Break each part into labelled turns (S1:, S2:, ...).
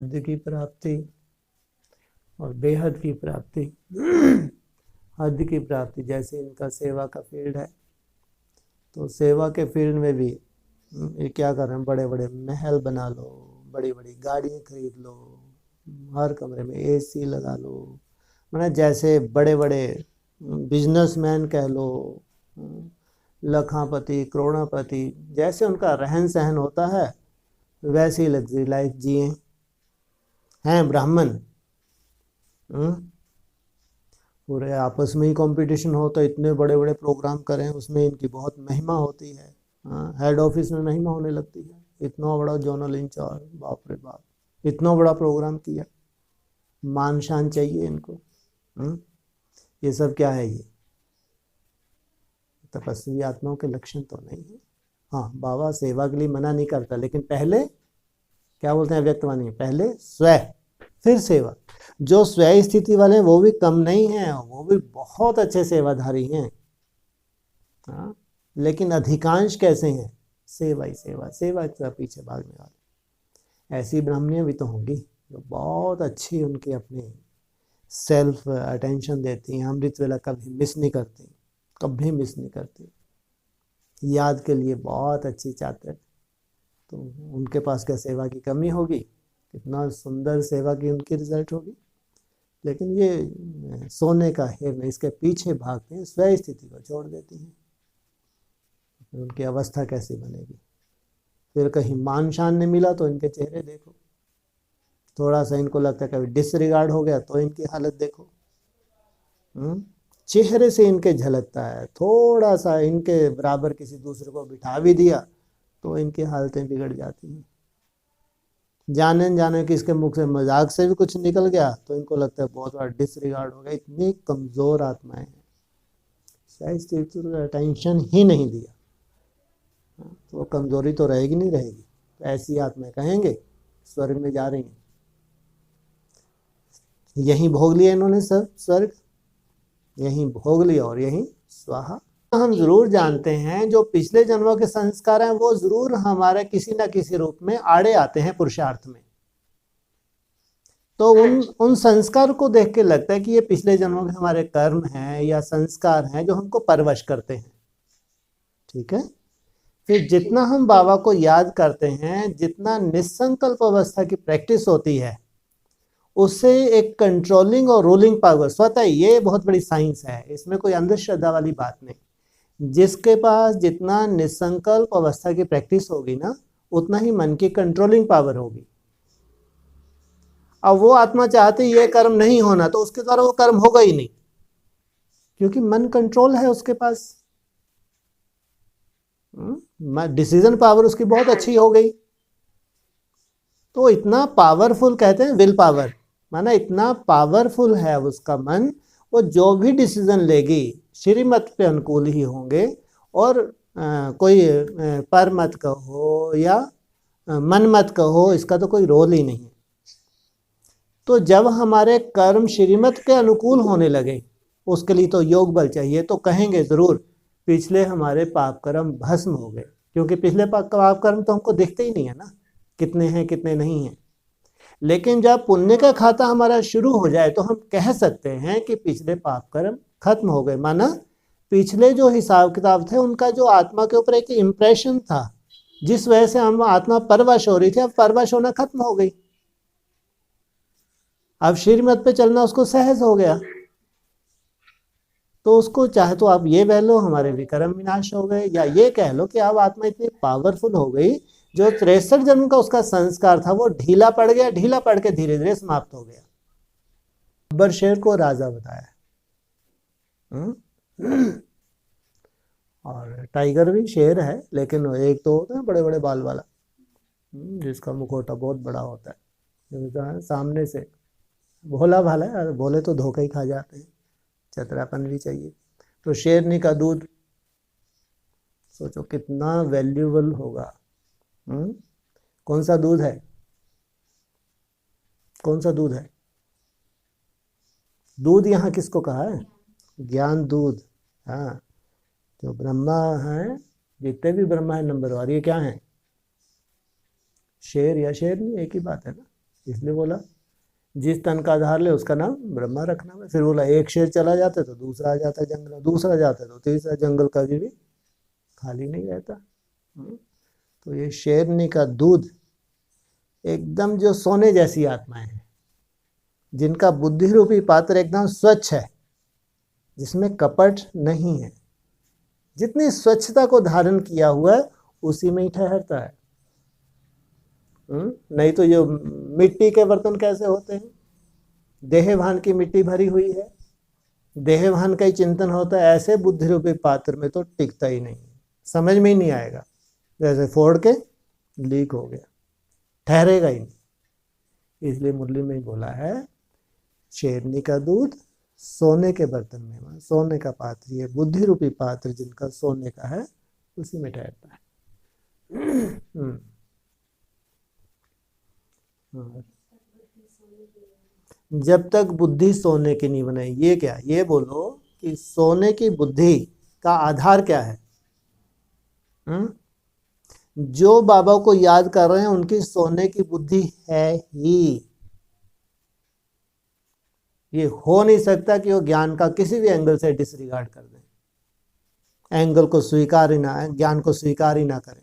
S1: हद की प्राप्ति और बेहद की प्राप्ति। हद की प्राप्ति जैसे इनका सेवा का फील्ड है, तो सेवा के फील्ड में भी ये क्या कर रहे हैं, बड़े बड़े महल बना लो, बड़ी बड़ी गाड़ियाँ खरीद लो, हर कमरे में एसी लगा लो, मतलब जैसे बड़े बड़े बिजनेसमैन कह लो, लखापति करोड़पति, जैसे उनका रहन सहन होता है वैसी लग्जरी लाइफ जिए हैं ब्राह्मण। पूरे आपस में ही कंपटीशन हो, तो इतने बड़े बड़े प्रोग्राम करें, उसमें इनकी बहुत महिमा होती है। हेड ऑफिस में महिमा होने लगती है, इतना बड़ा जोनल इंचार्ज, बाप रे बाप, इतना बड़ा प्रोग्राम किया, मान शान चाहिए इनको। ये सब क्या है, ये तपस्वी आत्माओं के लक्षण तो नहीं है। हाँ, बाबा सेवा के लिए मना नहीं करता, लेकिन पहले क्या बोलते हैं व्यक्तवाणी, पहले स्व फिर सेवा। जो स्वय स्थिति वाले हैं वो भी कम नहीं है, वो भी बहुत अच्छे सेवाधारी हैं। हाँ, लेकिन अधिकांश कैसे हैं, सेवा ही सेवा, सेवा के पीछे भागने वाले। ऐसी ब्राह्मणियां भी तो होंगी जो बहुत अच्छी उनकी अपनी सेल्फ अटेंशन देती हैं, अमृत वेला कभी मिस नहीं करती, कभी मिस नहीं करती, याद के लिए बहुत अच्छी चाहते। तो उनके पास क्या सेवा की कमी होगी, कितना सुंदर सेवा की उनकी रिजल्ट होगी। लेकिन ये सोने का हिरन इसके पीछे भागते हैं, स्वय स्थिति को छोड़ देती हैं, फिर उनकी अवस्था कैसी बनेगी। फिर कहीं मान शान नहीं मिला तो इनके चेहरे देखो, थोड़ा सा इनको लगता है कभी डिसरिगार्ड हो गया तो इनकी हालत देखो। चेहरे से इनके झलकता है, थोड़ा सा इनके बराबर किसी दूसरे को बिठा भी दिया तो इनकी हालतें बिगड़ जाती हैं। जाने जाने कि इसके मुख से मजाक से भी कुछ निकल गया तो इनको लगता है बहुत बड़ा डिसरिगार्ड हो गया। इतनी कमजोर आत्माएं हैं, टेंशन ही नहीं दिया तो वो कमजोरी तो रहेगी नहीं रहेगी। तो ऐसी आत्माएं कहेंगे स्वर्ग में जा रही हैं, यहीं भोग लिया इन्होंने सब स्वर्ग, यहीं भोग लिया और यहीं स्वाहा। हम जरूर जानते हैं जो पिछले जन्मों के संस्कार हैं वो जरूर हमारे किसी न किसी रूप में आड़े आते हैं पुरुषार्थ में। तो उन संस्कार को देख के लगता है कि ये पिछले जन्मों के हमारे कर्म हैं या संस्कार हैं जो हमको परवश करते हैं। ठीक है, फिर जितना हम बाबा को याद करते हैं, जितना निसंकल्प अवस्था की प्रैक्टिस होती है, उससे एक कंट्रोलिंग और रूलिंग पावर स्वतः, ये बहुत बड़ी साइंस है, इसमें कोई अंधश्रद्धा वाली बात नहीं। जिसके पास जितना निसंकल्प अवस्था की प्रैक्टिस होगी ना, उतना ही मन की कंट्रोलिंग पावर होगी। अब वो आत्मा चाहती ये कर्म नहीं होना तो उसके द्वारा वो कर्म होगा ही नहीं, क्योंकि मन कंट्रोल है उसके पास, डिसीजन पावर उसकी बहुत अच्छी हो गई। तो इतना पावरफुल कहते हैं विल पावर, माना इतना पावरफुल है उसका मन, वो जो भी डिसीजन लेगी श्रीमत पे अनुकूल ही होंगे। और कोई पर मत कहो या मन मत कहो, इसका तो कोई रोल ही नहीं। तो जब हमारे कर्म श्रीमत के अनुकूल होने लगे, उसके लिए तो योग बल चाहिए। तो कहेंगे जरूर पिछले हमारे पाप कर्म भस्म हो गए, क्योंकि पिछले पाप कर्म तो हमको दिखते ही नहीं है ना, कितने हैं कितने नहीं हैं। लेकिन जब पुण्य का खाता हमारा शुरू हो जाए तो हम कह सकते हैं कि पिछले पाप कर्म खत्म हो गए। माना पिछले जो हिसाब किताब थे उनका जो आत्मा के ऊपर एक इम्प्रेशन था, जिस वजह से हम आत्मा परवश हो रही थी, अब परवश होना खत्म हो गई। अब श्रीमत पे चलना उसको सहज हो गया। तो उसको चाहे तो आप ये कह लो हमारे विक्रम विनाश हो गए, या ये कह लो कि अब आत्मा इतनी पावरफुल हो गई, जो 63 जन्म का उसका संस्कार था वो ढीला पड़ गया, ढीला पड़ के धीरे धीरे समाप्त हो गया। अकबर शेर को राजा बताया, और टाइगर भी शेर है, लेकिन एक तो होता है बड़े बड़े बाल वाला, जिसका मुखौटा बहुत बड़ा होता है, सामने से भोला भाला है, भोले तो धोखा ही खा जाते हैं, चतरापन भी चाहिए। तो शेरनी का दूध सोचो कितना वैल्यूबल होगा। कौन सा दूध है, कौन सा दूध है? दूध यहाँ किसको कहा है? ज्ञान दूध। हाँ, जो ब्रह्मा है, जितने भी ब्रह्मा है नंबर, और ये क्या है? शेर या शेरनी एक ही बात है ना। इसलिए बोला जिस तन का आधार ले उसका नाम ब्रह्मा रखना है। फिर बोला एक शेर चला जाता तो दूसरा आ जाता जंगल, दूसरा जाता तो तीसरा, जंगल कभी भी खाली नहीं रहता। तो ये शेरनी का दूध एकदम जो सोने जैसी आत्माएं हैं, जिनका बुद्धि रूपी पात्र एकदम स्वच्छ है, जिसमें कपट नहीं है, जितनी स्वच्छता को धारण किया हुआ है उसी में ही ठहरता है। नहीं तो ये मिट्टी के बर्तन कैसे होते हैं? देहभान की मिट्टी भरी हुई है, देहभान का ही चिंतन होता है, ऐसे बुद्धि रूपी पात्र में तो टिकता ही नहीं, समझ में ही नहीं आएगा, जैसे फोड़ के लीक हो गया, ठहरेगा ही नहीं। इसलिए मुरली में ही बोला है शेरनी का दूध सोने के बर्तन में, सोने का पात्र, ये बुद्धि रूपी पात्र जिनका सोने का है उसी में ठहरता है। जब तक बुद्धि सोने की नहीं बनाई, ये क्या, ये बोलो कि सोने की बुद्धि का आधार क्या है? जो बाबा को याद कर रहे हैं उनकी सोने की बुद्धि है ही। ये हो नहीं सकता कि वो ज्ञान का किसी भी एंगल से डिसरिगार्ड कर दें, एंगल को स्वीकार ही ना, ज्ञान को स्वीकार ही ना करें।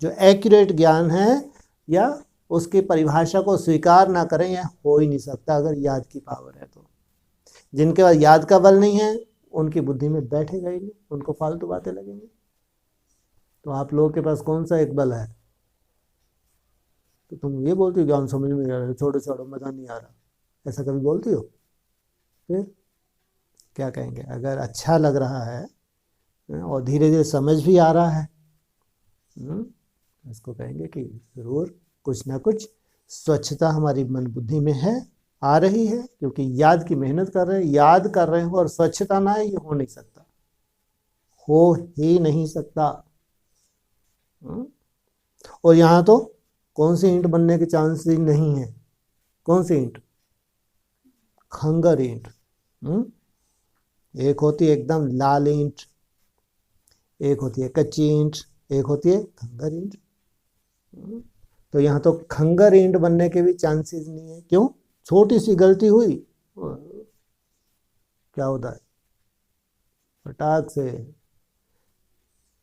S1: जो एक्यूरेट ज्ञान है या उसकी परिभाषा को स्वीकार ना करें, यह हो ही नहीं सकता अगर याद की पावर है तो। जिनके पास याद का बल नहीं है उनकी बुद्धि में बैठेगा ही नहीं, उनको फालतू बातें लगेंगी। तो आप लोगों के पास कौन सा एक बल है? तो तुम ये बोलती हो ज्ञान समझ में आ रहा है, छोड़ो छोड़ो मजा नहीं आ रहा, ऐसा कभी बोलती हो? फिर क्या कहेंगे? अगर अच्छा लग रहा है और धीरे धीरे समझ भी आ रहा है, इसको कहेंगे कि जरूर कुछ ना कुछ स्वच्छता हमारी मन बुद्धि में है, आ रही है, क्योंकि याद की मेहनत कर रहे हैं, याद कर रहे हो और स्वच्छता ना है, ये हो नहीं सकता, हो ही नहीं सकता। और यहाँ तो कौन सी ईंट बनने के चांसेस नहीं है? कौन सी ईंट? खंगर ईंट। एक होती है एकदम लाल ईंट, एक होती है कच्ची ईंट, एक होती है खंगर ईंट। तो यहाँ तो खंगर ईंट बनने के भी चांसेस नहीं है। क्यों? छोटी सी गलती हुई क्या होता है, फटाक से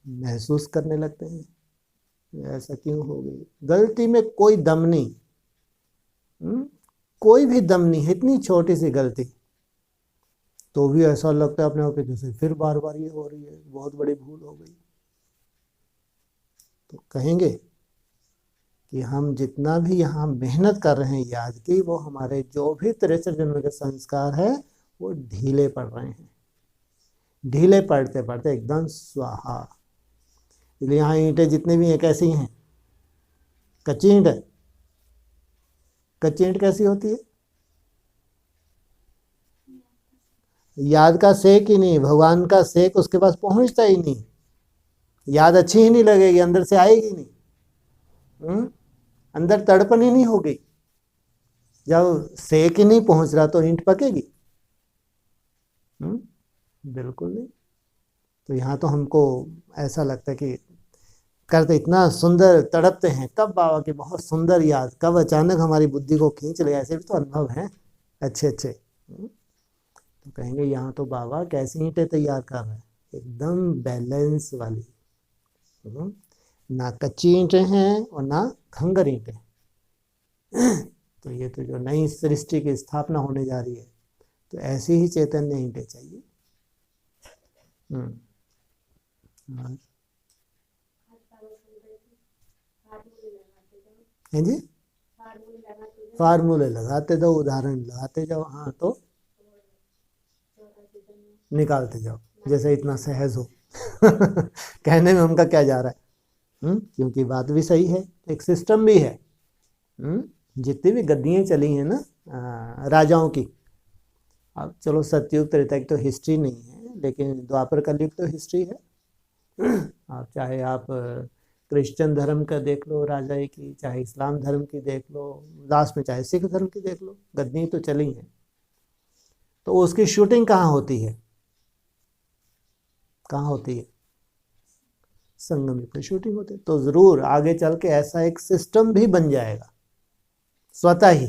S1: महसूस करने लगते हैं ऐसा क्यों हो गई। गलती में कोई दम नहीं, कोई भी दम नहीं है, इतनी छोटी सी गलती तो भी ऐसा लगता है अपने आप जैसे फिर बार बार ये हो रही है, बहुत बड़ी भूल हो गई। तो कहेंगे कि हम जितना भी यहाँ मेहनत कर रहे हैं याद की, वो हमारे जो भी 63 जन्म के संस्कार है वो ढीले पड़ रहे हैं, ढीले पड़ते पड़ते एकदम स्वाहा। इसलिए यहाँ ईंटें जितनी भी हैं कैसी हैं? कच्ची ईंट है। कच्ची ईंट कैसी होती है? याद का सेक ही नहीं, भगवान का सेक उसके पास पहुंचता ही नहीं, याद अच्छी ही नहीं लगेगी, अंदर से आएगी नहीं, अंदर तड़पन ही नहीं होगी। जब सेक ही नहीं पहुंच रहा तो ईंट पकेगी? बिल्कुल नहीं। तो यहाँ तो हमको ऐसा लगता है कि करते इतना सुंदर तड़पते हैं, कब बाबा की बहुत सुंदर याद, कब अचानक हमारी बुद्धि को खींच ले, ऐसे भी तो अनुभव हैं अच्छे अच्छे। तो कहेंगे यहाँ तो बाबा कैसी ईंटें तैयार कर रहे हैं, एकदम बैलेंस वाली, ना कच्ची ईंटें हैं और ना खंगर ईंटें। तो ये तो जो नई सृष्टि की स्थापना होने जा रही है, तो ऐसी ही चैतन्य ईंटें चाहिए। हैं जी, फार्मूले लगाते जाओ, उदाहरण लगाते जाओ, हाँ तो निकालते जाओ, जैसे इतना सहज हो। कहने में उनका क्या जा रहा है, क्योंकि बात भी सही है, एक सिस्टम भी है। जितनी भी गद्दियाँ चली हैं ना राजाओं की, अब चलो सतयुग त्रेता की तो हिस्ट्री नहीं है, लेकिन द्वापर कलयुग तो हिस्ट्री है। आप चाहे आप क्रिश्चियन धर्म का देख लो राजा की, चाहे इस्लाम धर्म की देख लो, लास्ट में चाहे सिख धर्म की देख लो, गद्दी तो चली हैं। तो उसकी शूटिंग कहाँ होती है? कहाँ होती है? संगम पे शूटिंग होती है। तो जरूर आगे चल के ऐसा एक सिस्टम भी बन जाएगा स्वतः ही।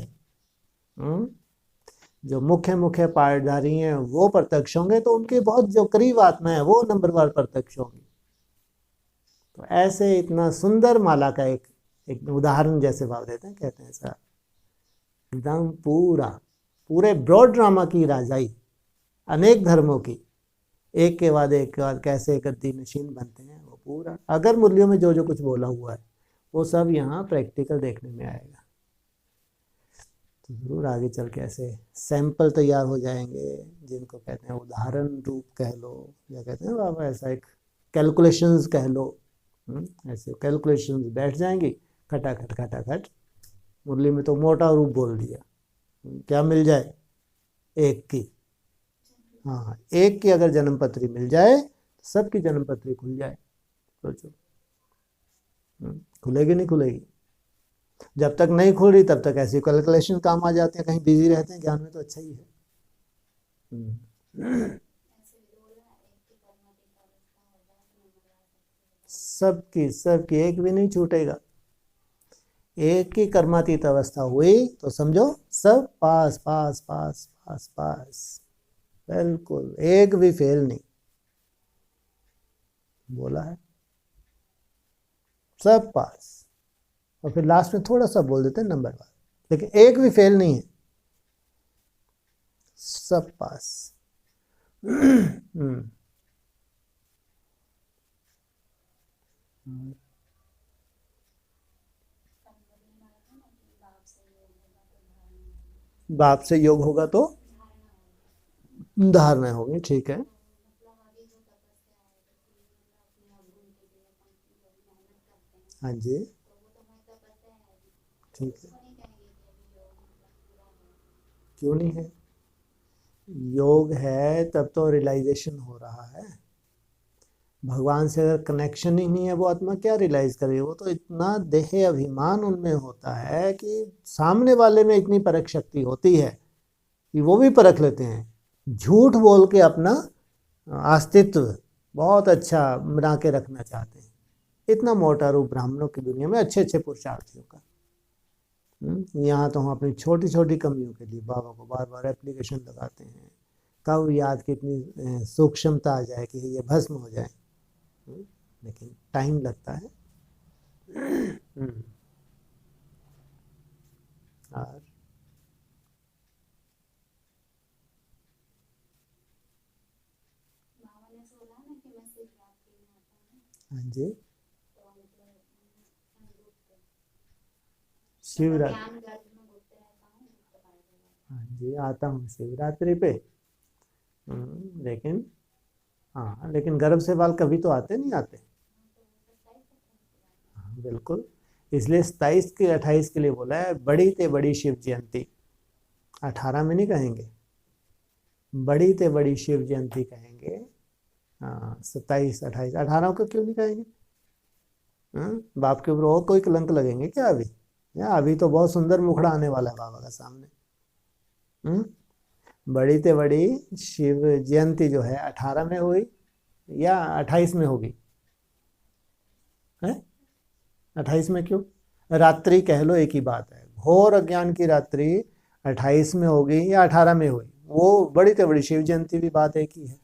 S1: जो मुख्य मुख्य पाठधारी हैं वो प्रत्यक्ष होंगे, तो उनके बहुत जो करीब आत्मा है वो नंबरवार प्रत्यक्ष होंगे। तो ऐसे इतना सुंदर माला का एक उदाहरण जैसे भाव देते हैं, कहते हैं सर एकदम पूरे ब्रॉड ड्रामा की राजाई, अनेक धर्मों की एक के बाद कैसे गद्दी मशीन बनते हैं, वो पूरा अगर मुरलियों में जो जो कुछ बोला हुआ है वो सब यहाँ प्रैक्टिकल देखने में आएगा। तो जरूर आगे चल के ऐसे सैंपल तैयार हो जाएंगे, जिनको कहते हैं उदाहरण रूप कह लो, या कहते हैं बाबा ऐसा एक कैलकुलेशंस कह लो। ऐसे कैलकुलेशंस बैठ जाएंगी, खटाखट खटाखट। मुरली में तो मोटा रूप बोल दिया, क्या मिल जाए, एक की। हाँ, एक की अगर जन्म पत्री मिल जाए तो सबकी जन्म पत्री खुल जाए। सोचो, खुलेगी नहीं खुलेगी? जब तक नहीं खुल रही तब तक ऐसी कैलकुलेशन काम आ जाते हैं, कहीं बिजी रहते हैं ज्ञान में, तो अच्छा ही है। सबकी एक भी नहीं छूटेगा। एक की कर्मातीत अवस्था हुई तो समझो सब पास पास पास पास पास, बिल्कुल एक भी फेल नहीं बोला है, सब पास। और फिर लास्ट में थोड़ा सा बोल देते हैं नंबर वार, लेकिन एक भी फेल नहीं है, सब पास। बाप से योग होगा तो धारणा होगी, ठीक है। हाँ जी, ठीक है, क्यों नहीं है? योग है तब तो रियलाइजेशन हो रहा है। भगवान से अगर कनेक्शन ही नहीं है, वो आत्मा क्या रियलाइज करे? वो तो इतना देह अभिमान उनमें होता है कि सामने वाले में इतनी परख शक्ति होती है कि वो भी परख लेते हैं, झूठ बोल के अपना अस्तित्व बहुत अच्छा बना के रखना चाहते हैं। इतना मोटा रूप ब्राह्मणों की दुनिया में अच्छे अच्छे पुरुषार्थियों का। यहाँ तो हम अपनी छोटी छोटी कमियों के लिए बाबा को बार बार एप्लीकेशन लगाते हैं, कब याद की इतनी सूक्ष्मता आ जाए कि ये भस्म हो जाए, लेकिन टाइम लगता है। और हाँ जी, शिवरात्रि, हाँ जी आता हूँ शिवरात्रि पे। लेकिन हाँ, लेकिन गर्भ से बाल कभी तो आते नहीं आते। हाँ, बिल्कुल, इसलिए 27 के 28 के लिए बोला है बड़ी ते बड़ी शिव जयंती। 18 में नहीं कहेंगे, बड़ी ते बड़ी शिव जयंती कहेंगे। हाँ, 27 28, 18 को क्यों नहीं कहेंगे? बाप के ऊपर और कोई कलंक लगेंगे क्या अभी? या अभी तो बहुत सुंदर मुखड़ा आने वाला है बाबा का सामने। बड़ी ते बड़ी शिव जयंती जो है 18 में हुई या 28 में होगी? है 28 में क्यों? रात्रि कह लो, एक ही बात है। घोर अज्ञान की रात्रि 28 में होगी या 18 में हुई, वो बड़ी ते बड़ी शिव जयंती भी बात एक ही है।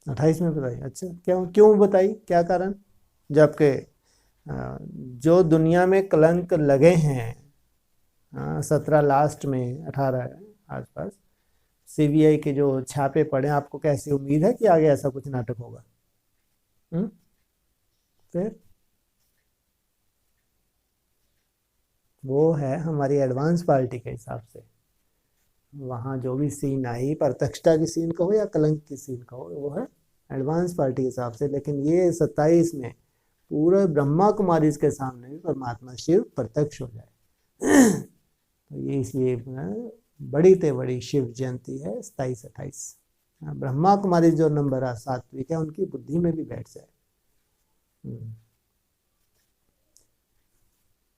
S1: 28 में बताई? अच्छा, क्यों क्यों बताई, क्या कारण? जबकि जो दुनिया में कलंक लगे हैं, 17 लास्ट में, 18 आसपास सीबीआई के जो छापे पड़े, आपको कैसी उम्मीद है कि आगे ऐसा कुछ नाटक होगा? फिर वो है हमारी एडवांस पार्टी के हिसाब से, वहाँ जो भी सीन आई, प्रत्यक्षता की सीन कहो या कलंक की सीन कहो, वो है एडवांस पार्टी के हिसाब से। लेकिन ये 27 में पूरे ब्रह्मा कुमारी के सामने भी परमात्मा शिव प्रत्यक्ष हो जाए। तो ये इसलिए बड़ी ते बड़ी शिव जयंती है 27 28। ब्रह्मा कुमारी जो नंबर सात्विक है, उनकी बुद्धि में भी बैठ जाए।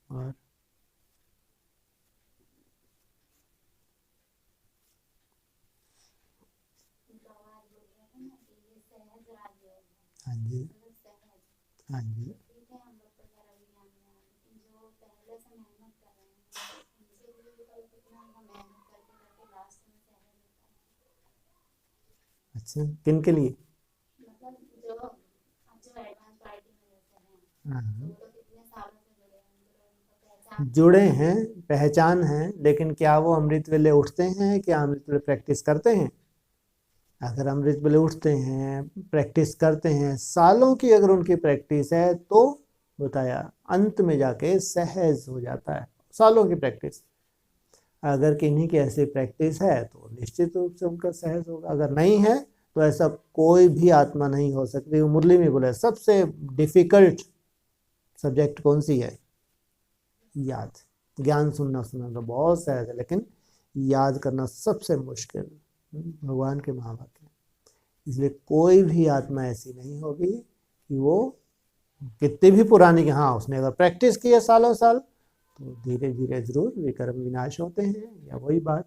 S1: और हाँ जी, हाँ जी,
S2: ठीक है, हम लोग तो खैर अभी ज्ञान में आए, लेकिन जो पहले से मेहनत कर रहे हैं उनके लिए भी तो कितना मेहनत करके करके लास्ट में सहज होता
S1: अच्छा, किन के लिए?
S2: है। मतलब जो जो एडवांस पार्टी में रहते हैं, तो
S1: हाँ,
S2: वो तो कितने सालों से जुड़े हैं, उनको उनको पहचान है।
S1: जुड़े हैं, पहचान है, लेकिन क्या वो अमृत वेले उठते हैं, क्या अमृत वेले प्रैक्टिस करते हैं? अगर अमृत वेले उठते हैं, प्रैक्टिस करते हैं, सालों की अगर उनकी प्रैक्टिस है, तो बताया अंत में जाके सहज हो जाता है। सालों की प्रैक्टिस, अगर किन्हीं की ऐसी प्रैक्टिस है तो निश्चित रूप से उनका सहज होगा। अगर नहीं है तो ऐसा कोई भी आत्मा नहीं हो सकती। वो मुरली में बोला सबसे डिफिकल्ट सब्जेक्ट कौन सी है? याद। ज्ञान सुनना सुनना तो बहुत सहज है, लेकिन याद करना सबसे मुश्किल। भगवान के महावाक्य। इसलिए कोई भी आत्मा ऐसी नहीं होगी कि वो कितनी भी पुरानी की, हाँ उसने अगर प्रैक्टिस की है सालों साल, तो धीरे धीरे जरूर विकर्म विनाश होते हैं। या वही बात,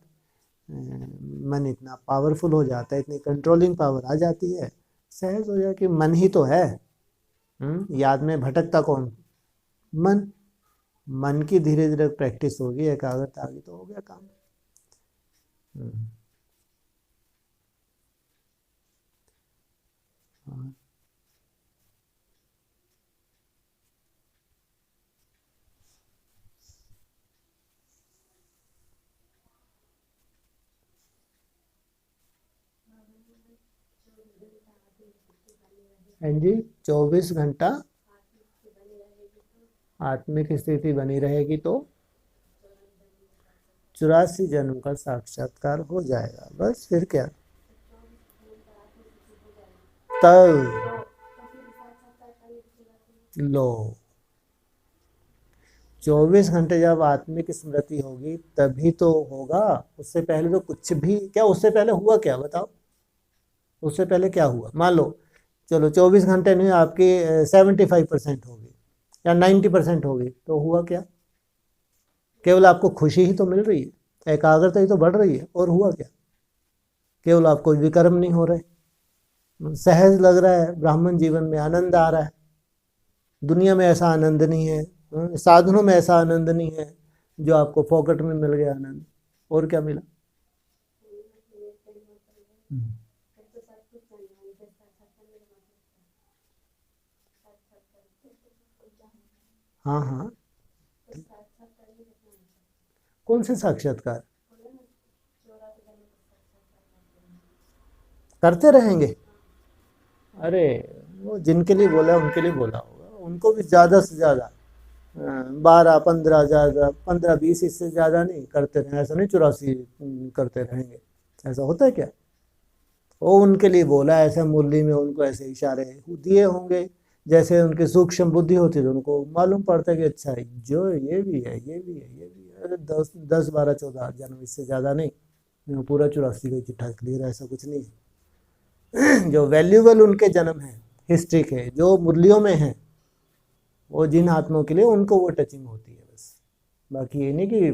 S1: मन इतना पावरफुल हो जाता है, इतनी कंट्रोलिंग पावर आ जाती है, सहज हो जाए कि मन ही तो है। याद में भटकता कौन? मन। मन की धीरे धीरे प्रैक्टिस होगी, एकाग्रता आ गई तो हो गया काम। हम्म, हाँ। हाँ जी, 24 घंटा आत्मिक स्थिति बनी रहेगी तो 84 जन्म का साक्षात्कार हो जाएगा। बस फिर क्या? तब लो, 24 घंटे जब आत्मिक स्मृति होगी तभी तो होगा। उससे पहले तो कुछ भी क्या, उससे पहले हुआ क्या बताओ? उससे पहले क्या हुआ? मान लो चलो 24 घंटे नहीं, आपकी 75% होगी या 90% होगी, तो हुआ क्या? केवल आपको खुशी ही तो मिल रही है, एकाग्रता ही तो बढ़ रही है, और हुआ क्या? केवल आपको विकर्म नहीं हो रहे, सहज लग रहा है, ब्राह्मण जीवन में आनंद आ रहा है। दुनिया में ऐसा आनंद नहीं है, साधनों में ऐसा आनंद नहीं है जो आपको फोकट में मिल गया आनंद। और क्या मिला? हम्म, हाँ हाँ। कौन से साक्षात्कार? करते रहेंगे? अरे, वो जिनके लिए बोला है उनके लिए बोला होगा, उनको भी ज़्यादा से ज़्यादा 12-15, ज़्यादा 15-20, इससे ज़्यादा नहीं करते रहें। ऐसा नहीं 84 करते रहेंगे, ऐसा होता है क्या? वो उनके लिए बोला है, ऐसे मुरली में उनको ऐसे इशारे दिए होंगे। जैसे उनकी सूक्ष्म बुद्धि होती है तो उनको मालूम पड़ता है कि अच्छा है, जो ये भी है, ये भी है, ये भी है। अरे 10, 10, 12, 14 जन्म, इससे ज़्यादा नहीं। पूरा 84 का ही चिट्ठा क्लियर है, ऐसा कुछ नहीं है। जो वैल्यूबल उनके जन्म है, हिस्ट्री के जो मुरलियों में है, वो जिन आत्माओं के लिए उनको वो टचिंग होती है बस। बाकी ये नहीं कि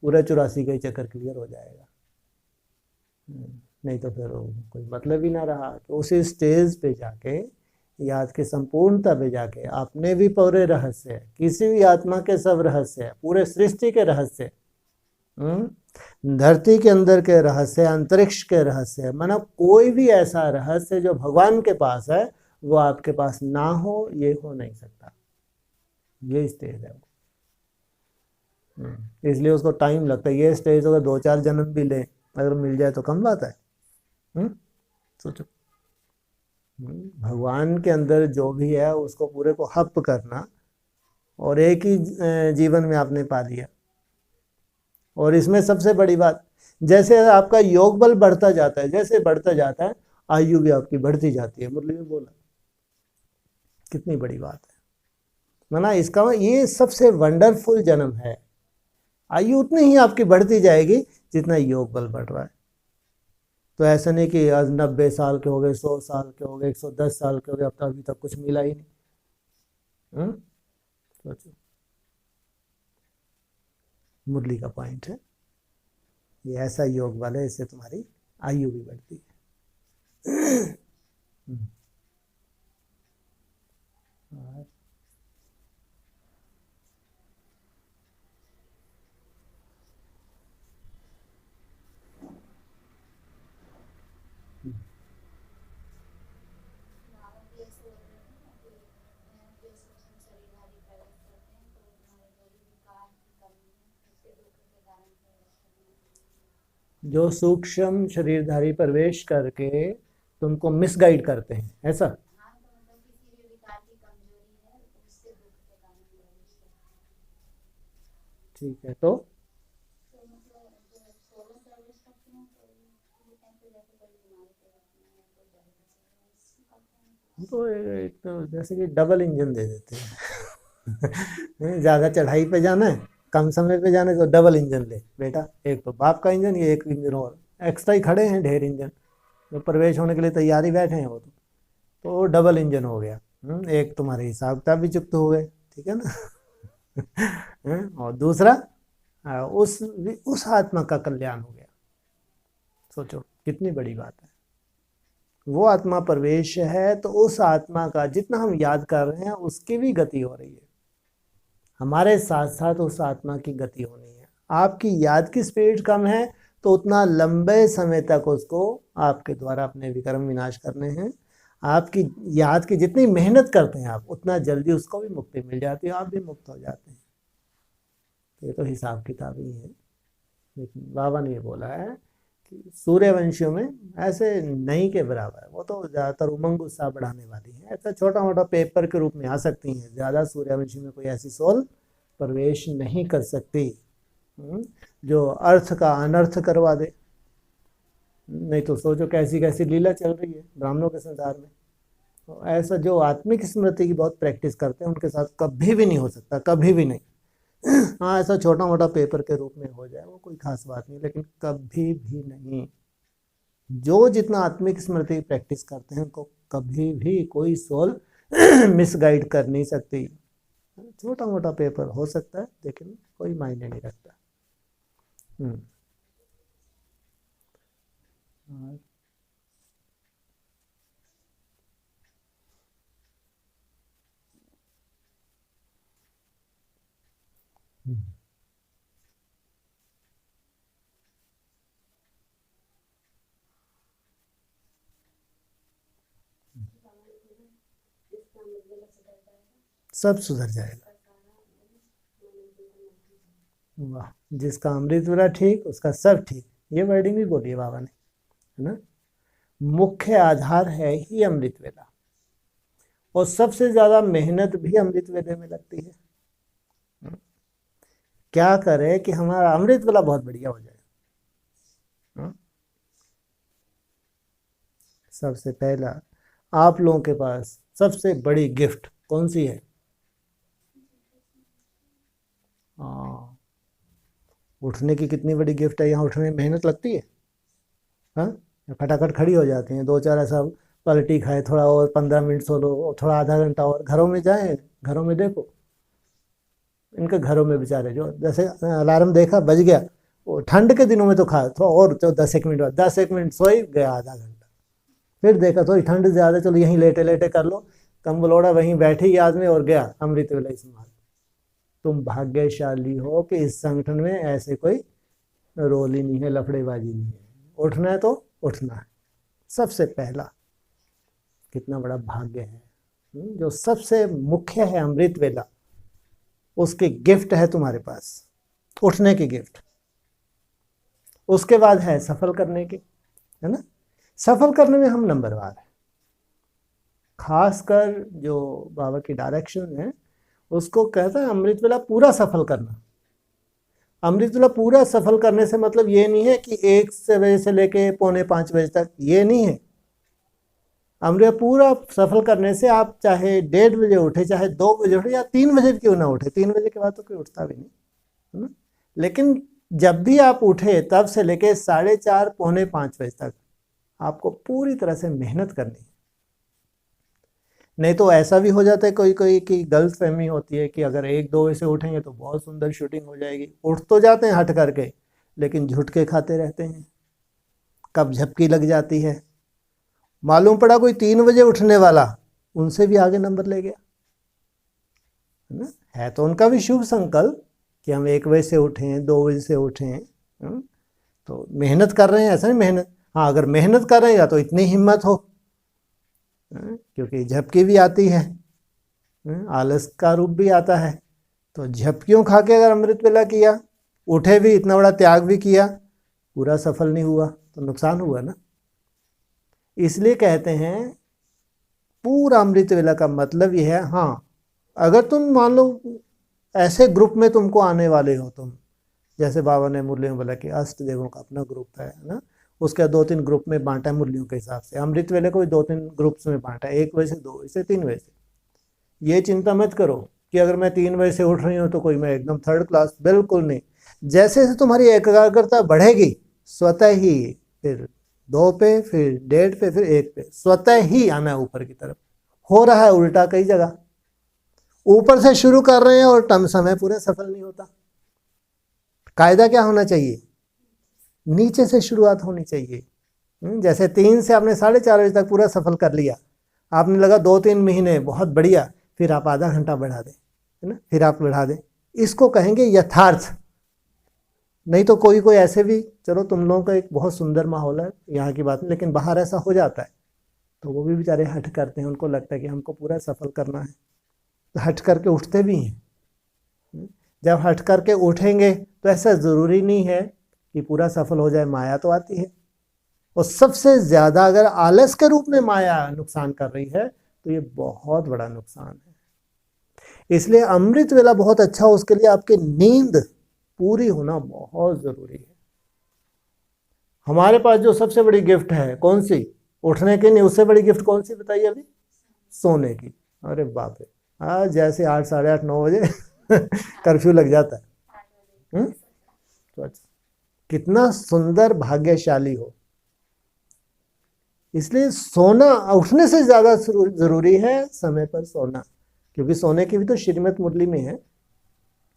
S1: पूरा 84 का ही चक्कर क्लियर हो जाएगा। नहीं तो फिर कोई मतलब ही ना रहा। कि उसी स्टेज पे जाके, याद के संपूर्णता पे जाके, आपने भी पूरे रहस्य, किसी भी आत्मा के सब रहस्य, पूरे सृष्टि के रहस्य, धरती के अंदर के रहस्य, अंतरिक्ष के रहस्य, माना कोई भी ऐसा रहस्य जो भगवान के पास है, वो आपके पास ना हो, ये हो नहीं सकता। ये स्टेज है वो। इसलिए उसको टाइम लगता है। ये स्टेज अगर 2-4 जन्म भी ले, अगर मिल जाए तो कम बात है। सोचो, भगवान के अंदर जो भी है उसको पूरे को हप करना, और एक ही जीवन में आपने पा लिया। और इसमें सबसे बड़ी बात, जैसे आपका योग बल बढ़ता जाता है, जैसे बढ़ता जाता है, आयु भी आपकी बढ़ती जाती है। मुरली में बोला, कितनी बड़ी बात है। माना इसका ये सबसे वंडरफुल जन्म है। आयु उतनी ही आपकी बढ़ती जाएगी जितना योग बल बढ़ रहा है। तो ऐसा नहीं कि आज 90 साल के हो गए, 100 साल के हो गए, 110 साल के हो गए, अब तो अभी तक कुछ मिला ही नहीं। सोचो, मुरली का पॉइंट है ये, ऐसा योग बल है, इससे तुम्हारी आयु भी बढ़ती है। और
S2: बाबा भी ऐसे बोल रहे थे ना कि जो सूक्ष्म शरीरधारी प्रवेश करते हैं तो तुम्हारे जो भी विकार की कमी है उसके दुख के कारण प्रवेश करते हैं।
S1: जो सूक्ष्म शरीरधारी प्रवेश करके तुमको मिसगाइड करते हैं, ऐसा?
S2: हाँ तो मतलब किसी भी विकार की कमजोरी है उसके दुख के कारण प्रवेश करते हैं।
S1: ठीक है, तो
S2: तो मतलब जो सोलह प्रवेश करते हैं तो ये टाइम पे जैसे कोई बीमारी के वक्त में या कोई दर्द से इसको करते हैं
S1: तो एक तो जैसे कि डबल इंजन दे देते हैं। ज़्यादा चढ़ाई पे जाना है, कम समय पे जाना है तो डबल इंजन ले बेटा, एक तो बाप का इंजन, ये एक इंजन और एक्स्ट्रा ही खड़े हैं, ढेर इंजन जो प्रवेश होने के लिए तैयारी बैठे हैं वो तो डबल इंजन हो गया। एक तुम्हारे हिसाब किताब भी चुकते हो गए, ठीक है ना। और दूसरा उस आत्मा का कल्याण हो गया। सोचो कितनी बड़ी बात है। वो आत्मा प्रवेश है तो उस आत्मा का जितना हम याद कर रहे हैं उसकी भी गति हो रही है, हमारे साथ साथ उस आत्मा की गति होनी है। आपकी याद की स्पीड कम है तो उतना लंबे समय तक उसको आपके द्वारा अपने विक्रम विनाश करने हैं। आपकी याद की जितनी मेहनत करते हैं आप उतना जल्दी उसको भी मुक्ति मिल जाती है, आप भी मुक्त हो जाते हैं। तो ये तो हिसाब किताब ही है। लेकिन बाबा ने ये बोला है कि सूर्यवंशियों में ऐसे नहीं के बराबर है, वो तो ज़्यादातर उमंग उत्साह बढ़ाने वाली है, ऐसा छोटा मोटा पेपर के रूप में आ सकती हैं, ज़्यादा सूर्यवंशी में कोई ऐसी सोल प्रवेश नहीं कर सकती जो अर्थ का अनर्थ करवा दे। नहीं तो सोचो कैसी कैसी लीला चल रही है ब्राह्मणों के संसार में। तो ऐसा जो आत्मिक स्मृति की बहुत प्रैक्टिस करते हैं उनके साथ कभी भी नहीं हो सकता, कभी भी नहीं। हाँ ऐसा छोटा मोटा पेपर के रूप में हो जाए वो कोई खास बात नहीं, लेकिन कभी भी नहीं। जो जितना आत्मिक स्मृति प्रैक्टिस करते हैं उनको कभी भी कोई सोल मिसगाइड कर नहीं सकती। छोटा मोटा पेपर हो सकता है लेकिन कोई मायने नहीं रखता। और सब सुधर जाएगा। वाह, जिसका अमृत वाला ठीक उसका सब ठीक, ये वर्डिंग भी बोली है बाबा ने, है ना। मुख्य आधार है ही अमृत वेला और सबसे ज्यादा मेहनत भी अमृत वेले में लगती है। क्या करे कि हमारा अमृत वेला बहुत बढ़िया हो जाए। सबसे पहला आप लोगों के पास सबसे बड़ी गिफ्ट कौन सी है? उठने की कितनी बड़ी गिफ्ट है। यहाँ उठने में मेहनत लगती है, हाँ फटाफट खड़ी हो जाती हैं, दो चार ऐसा पलटी खाए, थोड़ा और 15 मिनट सो लो, थोड़ा आधा घंटा और घरों में जाए, घरों में देखो इनके घरों में बेचारे जो जैसे अलार्म देखा बज गया, वो ठंड के दिनों में तो खा थोड़ा और तो 10 एक मिनट बाद 10 एक मिनट सोई गया आधा घंटा, फिर देखा थोड़ी ठंड ज़्यादा चलो यहीं लेटे लेटे कर लो, कंबल ओढ़ा वहीं बैठे याद में और गया अमृत वेला इस्तेमाल। तुम भाग्यशाली हो कि इस संगठन में ऐसे कोई रोल ही नहीं है, लफड़ेबाजी नहीं है। उठना है तो उठना है सबसे पहला। कितना बड़ा भाग्य है। जो सबसे मुख्य है अमृत वेला, उसकी गिफ्ट है तुम्हारे पास, उठने की गिफ्ट। उसके बाद है सफल करने की, है ना। सफल करने में हम नंबरवार है, खासकर जो बाबा की डायरेक्शन है उसको कहता है अमृत वेला पूरा सफल करना। अमृत वेला पूरा सफल करने से मतलब ये नहीं है कि 1 बजे से लेके 4:45 बजे तक, ये नहीं है। अमृत पूरा सफल करने से आप चाहे 1:30 बजे उठे, चाहे 2 बजे उठे या 3 बजे क्यों ना उठे, 3 बजे के बाद तो कोई उठता भी नहीं, है ना। लेकिन जब भी आप उठे तब से लेके 4:30 4:45 बजे तक आपको पूरी तरह से मेहनत करनी है। नहीं तो ऐसा भी हो जाता है कोई कोई कि गलत फहमी होती है कि अगर 1-2 बजे से उठेंगे तो बहुत सुंदर शूटिंग हो जाएगी। उठ तो जाते हैं हट करके, लेकिन झुटके खाते रहते हैं, कब झपकी लग जाती है। मालूम पड़ा कोई 3 बजे उठने वाला उनसे भी आगे नंबर ले गया, है ना। है तो उनका भी शुभ संकल्प कि हम 1 बजे से उठें, 2 बजे से उठें, तो मेहनत कर रहे हैं, ऐसा नहीं मेहनत, हाँ अगर मेहनत कर रहे हैं तो इतनी हिम्मत हो, क्योंकि झपकी भी आती है, आलस का रूप भी आता है। तो झपकियों खा के अगर अमृत वेला किया, उठे भी, इतना बड़ा त्याग भी किया, पूरा सफल नहीं हुआ तो नुकसान हुआ ना। इसलिए कहते हैं पूरा अमृत वेला का मतलब यह है, हाँ अगर तुम मान लो ऐसे ग्रुप में तुमको आने वाले हो, तुम जैसे बाबा ने मुरलियों बोला कि अष्ट देवों का अपना ग्रुप है ना, उसके 2-3 ग्रुप में बांटा है मुरलियों के हिसाब से। अमृत वेले को भी 2-3 ग्रुप्स में बांटा है, 1 बजे से, 2 बजे से, 3 बजे से। ये चिंता मत करो कि अगर मैं 3 बजे से उठ रही हूँ तो कोई मैं एकदम थर्ड क्लास, बिल्कुल नहीं। जैसे जैसे तुम्हारी एकाग्रता बढ़ेगी स्वतः ही, फिर 2 पे, फिर 1:30 पे, फिर 1 पे, स्वतः ही आना है ऊपर की तरफ। हो रहा है उल्टा कई जगह, ऊपर से शुरू कर रहे हैं और टम समय पूरे सफल नहीं होता। कायदा क्या होना चाहिए, नीचे से शुरुआत होनी चाहिए। जैसे 3 से आपने 4:30 बजे तक पूरा सफल कर लिया, आपने लगा 2-3 महीने बहुत बढ़िया, फिर आप आधा घंटा बढ़ा दें, है ना, फिर आप बढ़ा दें, इसको कहेंगे यथार्थ। नहीं तो कोई कोई ऐसे भी, चलो तुम लोगों का एक बहुत सुंदर माहौल है यहाँ की बात में, लेकिन बाहर ऐसा हो जाता है तो वो भी बेचारे हट करते हैं, उनको लगता है कि हमको पूरा सफल करना है, तो हट करके उठते भी हैं। जब हट करके उठेंगे तो ऐसा ज़रूरी नहीं है कि पूरा सफल हो जाए, माया तो आती है। और सबसे ज़्यादा अगर आलस के रूप में माया नुकसान कर रही है तो ये बहुत बड़ा नुकसान है। इसलिए अमृत वेला बहुत अच्छा हो, उसके लिए आपकी नींद पूरी होना बहुत ज़रूरी है। हमारे पास जो सबसे बड़ी गिफ्ट है कौन सी, उठने की नहीं, उससे बड़ी गिफ्ट कौन सी बताइए अभी, सोने की। अरे बाप रे, आज जैसे 8, 8:30, 9 बजे कर्फ्यू लग जाता है। तो कितना सुंदर भाग्यशाली हो। इसलिए सोना उठने से ज़्यादा ज़रूरी है समय पर सोना, क्योंकि सोने की भी तो श्रीमत मुरली में है,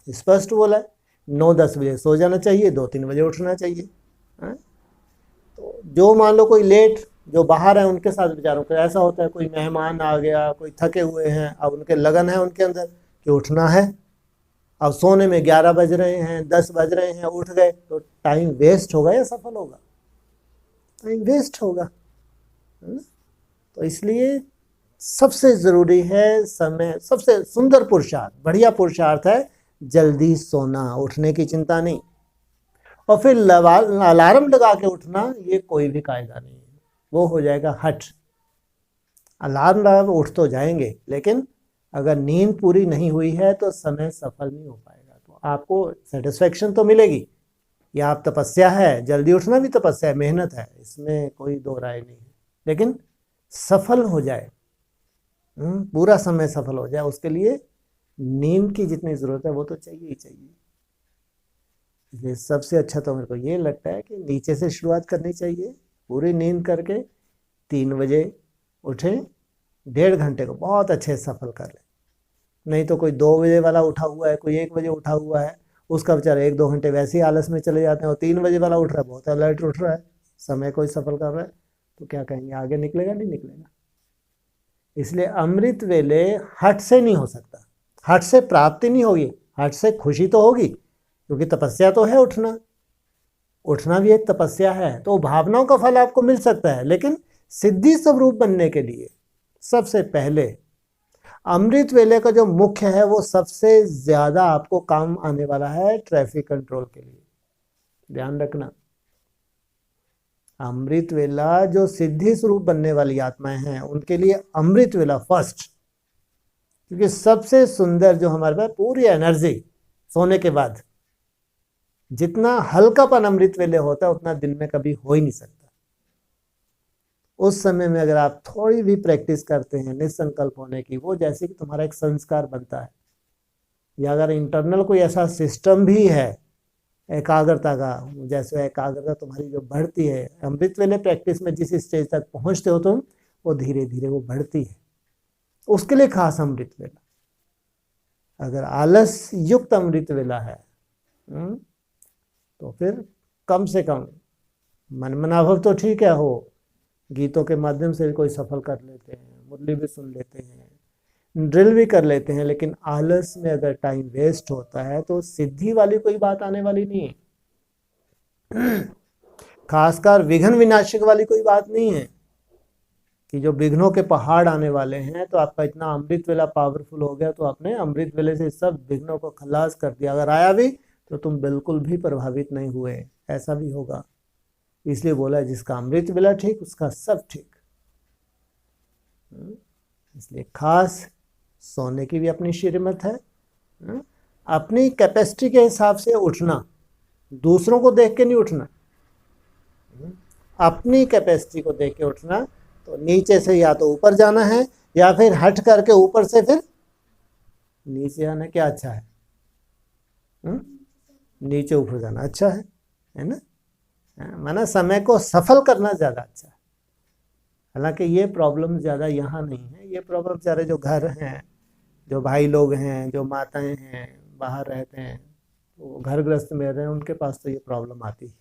S1: स्पष्ट बोला है 9-10 बजे सो जाना चाहिए, 2-3 बजे उठना चाहिए। तो जो मान लो कोई लेट, जो बाहर है उनके साथ बेचारों को ऐसा होता है, कोई मेहमान आ गया, कोई थके हुए हैं, अब उनके लगन है उनके अंदर कि उठना है, अब सोने में 11 बज रहे हैं, 10 बज रहे हैं, उठ गए तो टाइम वेस्ट होगा या सफल होगा, टाइम वेस्ट होगा, है ना। तो इसलिए सबसे ज़रूरी है समय, सबसे सुंदर पुरुषार्थ, बढ़िया पुरुषार्थ है जल्दी सोना, उठने की चिंता नहीं। और फिर अलार्म लगा के उठना, ये कोई भी कायदा नहीं है, वो हो जाएगा हठ। अलार्म लगा के उठ तो जाएंगे, लेकिन अगर नींद पूरी नहीं हुई है तो समय सफल नहीं हो पाएगा। तो आपको सेटिस्फेक्शन तो मिलेगी, या आप तपस्या है, जल्दी उठना भी तपस्या है, मेहनत है, इसमें कोई दो राय नहीं है, लेकिन सफल हो जाए, पूरा समय सफल हो जाए, उसके लिए नींद की जितनी ज़रूरत है वो तो चाहिए ही चाहिए। इसलिए सबसे अच्छा तो मेरे को ये लगता है कि नीचे से शुरुआत करनी चाहिए, पूरी नींद करके 3 बजे उठें, 1.5 घंटे को बहुत अच्छे से सफल कर लें। नहीं तो कोई 2 बजे वाला उठा हुआ है, कोई 1 बजे उठा हुआ है, उसका बेचारा 1-2 घंटे वैसे ही आलस में चले जाते हैं, और 3 बजे वाला उठ रहा है, बहुत अलर्ट उठ रहा है, समय कोई सफल कर रहा है, तो क्या कहेंगे, आगे निकलेगा नहीं निकलेगा। इसलिए अमृत वेले हठ से नहीं हो सकता, हठ से प्राप्ति नहीं होगी, हठ से खुशी तो होगी, क्योंकि तपस्या तो है उठना, उठना भी एक तपस्या है, तो भावनाओं का फल आपको मिल सकता है, लेकिन सिद्धि स्वरूप बनने के लिए सबसे पहले अमृत वेले का जो मुख्य है वो सबसे ज्यादा आपको काम आने वाला है ट्रैफिक कंट्रोल के लिए, ध्यान रखना। अमृत वेला जो सिद्धि स्वरूप बनने वाली आत्माएं हैं उनके लिए अमृत वेला फर्स्ट, क्योंकि सबसे सुंदर जो हमारे पास पूरी एनर्जी सोने के बाद, जितना हल्कापन अमृत वेले होता है उतना दिन में कभी हो ही नहीं सकता। उस समय में अगर आप थोड़ी भी प्रैक्टिस करते हैं निसंकल्प होने की, वो जैसे कि तुम्हारा एक संस्कार बनता है, या अगर इंटरनल कोई ऐसा सिस्टम भी है एकाग्रता का, जैसे एकाग्रता तुम्हारी जो बढ़ती है अमृत वेले प्रैक्टिस में, जिस स्टेज तक पहुंचते हो तुम, वो धीरे धीरे वो बढ़ती है, उसके लिए खास अमृत वेला। अगर आलस युक्त अमृत वेला है तो फिर कम से कम मन मनाभव तो ठीक है हो, गीतों के माध्यम से भी कोई सफल कर लेते हैं, मुरली भी सुन लेते हैं, ड्रिल भी कर लेते हैं, लेकिन आलस में अगर टाइम वेस्ट होता है तो सिद्धि वाली कोई बात आने वाली नहीं है। खासकर विघ्न विनाशक वाली कोई बात नहीं है कि जो विघ्नों के पहाड़ आने वाले हैं, तो आपका इतना अमृत वेला पावरफुल हो गया तो आपने अमृत वेले से सब विघ्नों को खलास कर दिया। अगर आया भी तो तुम बिल्कुल भी प्रभावित नहीं हुए, ऐसा भी होगा। इसलिए बोला जिसका अमृत वेला ठीक उसका सब ठीक। इसलिए खास सोने की भी अपनी श्रीमत है। अपनी कैपेसिटी के हिसाब से उठना, दूसरों को देख के नहीं उठना, अपनी कैपेसिटी को देख के उठना। तो नीचे से या तो ऊपर जाना है या फिर हट करके ऊपर से फिर नीचे आना क्या अच्छा है? नीचे ऊपर जाना अच्छा है ना? माना समय को सफल करना ज़्यादा अच्छा है। हालांकि ये प्रॉब्लम ज़्यादा यहाँ नहीं है, ये प्रॉब्लम ज़्यादा जो घर हैं, जो भाई लोग हैं, जो माताएं हैं, बाहर रहते हैं, वो घर गृहस्थ में रहे हैं, उनके पास तो ये प्रॉब्लम आती है।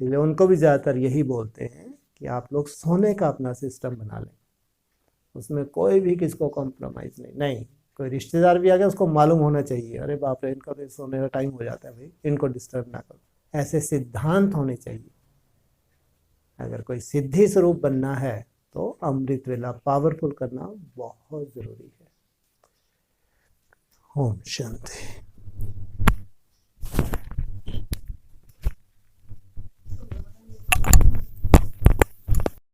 S1: इसलिए उनको भी ज़्यादातर यही बोलते हैं कि आप लोग सोने का अपना सिस्टम बना लें, उसमें कोई भी किसको कॉम्प्रोमाइज़ नहीं। कोई रिश्तेदार भी आ गया उसको मालूम होना चाहिए, अरे बाप रे इनका तो सोने का टाइम हो जाता है भाई, इनको डिस्टर्ब ना करो। ऐसे सिद्धांत होने चाहिए। अगर कोई सिद्धि स्वरूप बनना है तो अमृत वेला पावरफुल करना बहुत ज़रूरी है। ओम शांति।